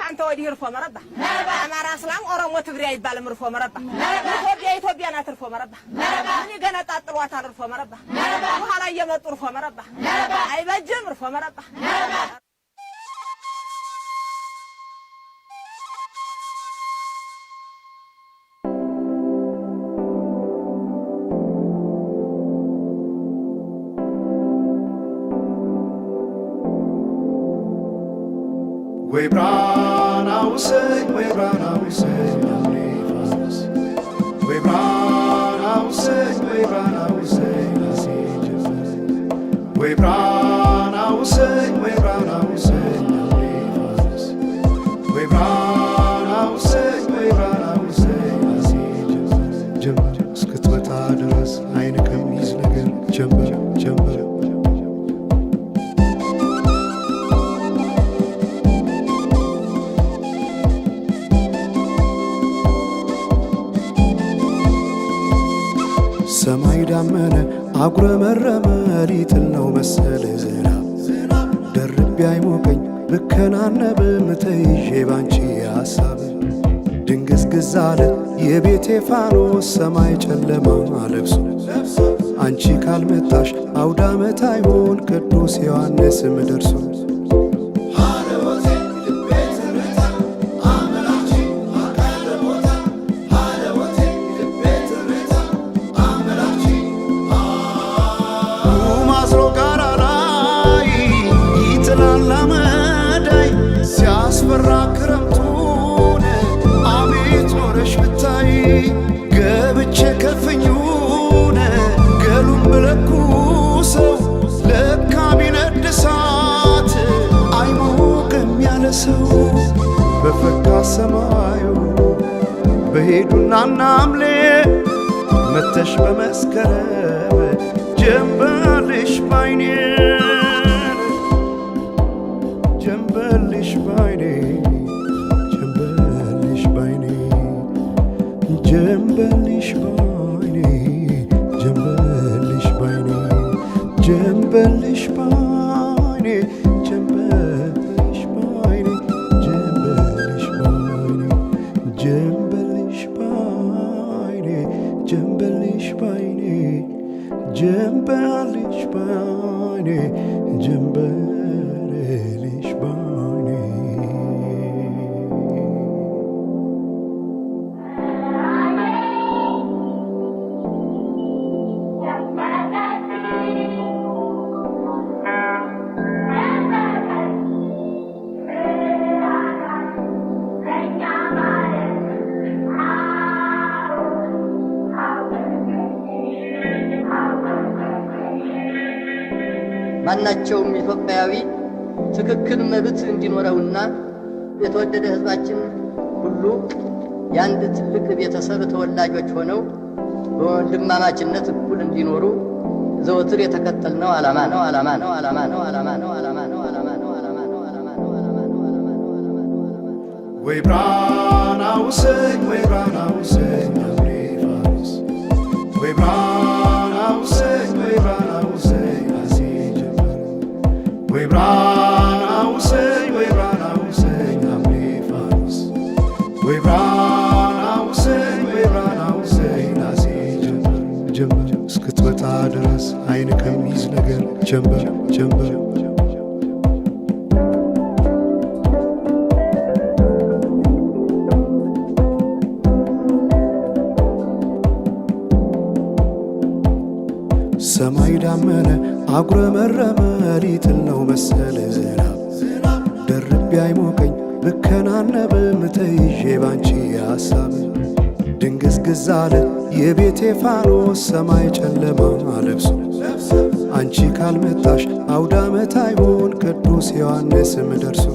አንተ ወዲህ እርፎ መረባ አማራ እስላም ኦሮሞ ትግሬ አይባልም እርፎ መረባ ኢትዮጵያ ናት እርፎ መረባ እኔ ገና ጣጥሏታል እርፎ መረባ በኋላ እየመጡ እርፎ መረባ አይበጅም እርፎ መረባ We brought our say, we brought our say, we brought our say, we brought our say, we brought our say, we brought our say, we brought our say, we brought our say, jump, skut with others, I come easy again, jump. ሰማይ ዳመነ አጉረመረመ ሊጥል ነው መሰለ ዝናብ ደርቤ አይሞቀኝ ብከናነብ ምተይዤ ባንቺ ሐሳብ ድንግዝግዝ አለ የቤቴ ፋኖስ ሰማይ ጨለማ ለብሶ አንቺ ካልመጣሽ አውደ ዓመት አይሆን ቅዱስ ዮሐንስም ደርሶ ክረምቱን አቤት ኖረሽ ብታይ ገብቼ ከፍኙን ገሉን ብለኩሰው ለካ ቢነድ እሳት አይሞቅም ያለ ሰው በፈካ ሰማዩ በሄዱና ናምሌ መተሽ በመስከረም ጀንበልሽ ባይኔ ጀንበልሽ ባይኔ ጀንበልሽ ባይኔ ጀንበልሽ ባይኔ ጀንበልሽ ባይኔ ጀንበልሽ ባይኔ ጀንበልሽ ባይኔ ጀንበልሽ ባይኔ ጀንበልሽ ባይኔ ጀንበልሽ ባይኔ ጀንበልሽ ባይኔ ጀንበልሽ ባይኔ ማናቸውም ኢትዮጵያዊ ትክክል መብት እንዲኖረውና የተወደደ ሕዝባችን ሁሉ የአንድ ትልቅ ቤተሰብ ተወላጆች ሆነው በወንድማማችነት እኩል እንዲኖሩ ዘወትር የተከተልነው ዓላማ ነው። We brought our say, we brought our say, we brought our say, we brought our say. We brought our say, we brought our say, we brought our say, we brought our say, ጀምበር እስክትመጣ ድረስ አይን ከሚይዝ ነገር ጀምበር ሰማይ ዳመነ አጉረመረመ ሊጥል ነው መሰለ ዝናብ ደርቤ አይሞቀኝ ብከናነብ ምተይዤ ባንቺ ሐሳብ ድንግዝግዝ አለ የቤቴ ፋኖስ ሰማይ ጨለማ ለብሶ አንቺ ካልመጣሽ አውደ ዓመት አይሆን ቅዱስ ዮሐንስም ደርሶ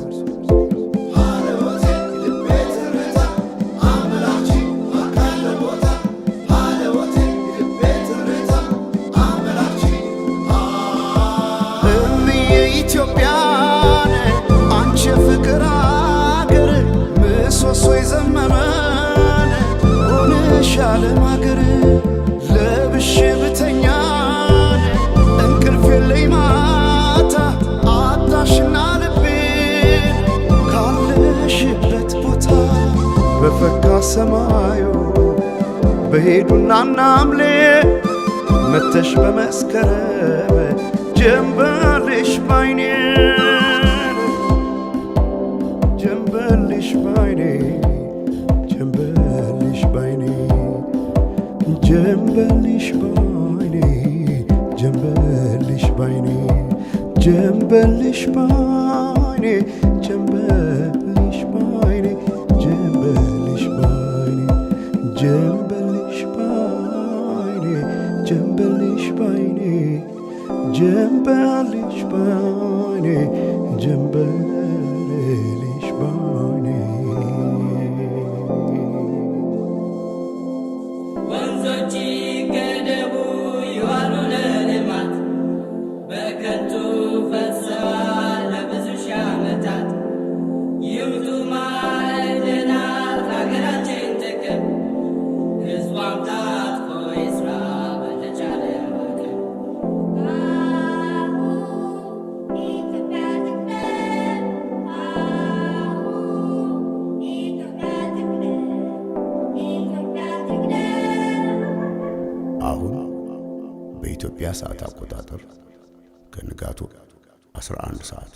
ኢትዮጵያን አንቺ ፍቅር አገር ምሰሶ የዘመመን ሆነሻል ማገር ለብሼ ብተኛን እንቅልፍ የለኝ ማታ አጣሽና ልቤን ካለሽ ሰማዩ በሄዱና ናምሌ መተሽ በመስከረም ጀንበልሽ ባይኔ ጀንበልሽ ባይኔ ጀንበልሽ ባይኔ ጀንበልሽ ባይኔ ጀንበልሽ ባይኔ ጀንበልሽ ባይኔ ጀንበልሽ ባይኔ ጀንበልሽ ባይኔ ጀንበልሽ ባይኔ ጀንበልሽ ባይኔ ጀንበልሽ ባይኔ ጀንበልሽ ባይኔ ወንዞች ገደቡ ይዋሉ ለልማት በከንቱ ፈሰዋል ለብዙ ሺህ ዓመታት። ይምጡ ማዕድናት ለሀገራችን ጥቅም ሕዝቧም ታጥቆ ይስራ በተቻለ አቅም። አሁን በኢትዮጵያ ሰዓት አቆጣጠር ከንጋቱ 11 ሰዓት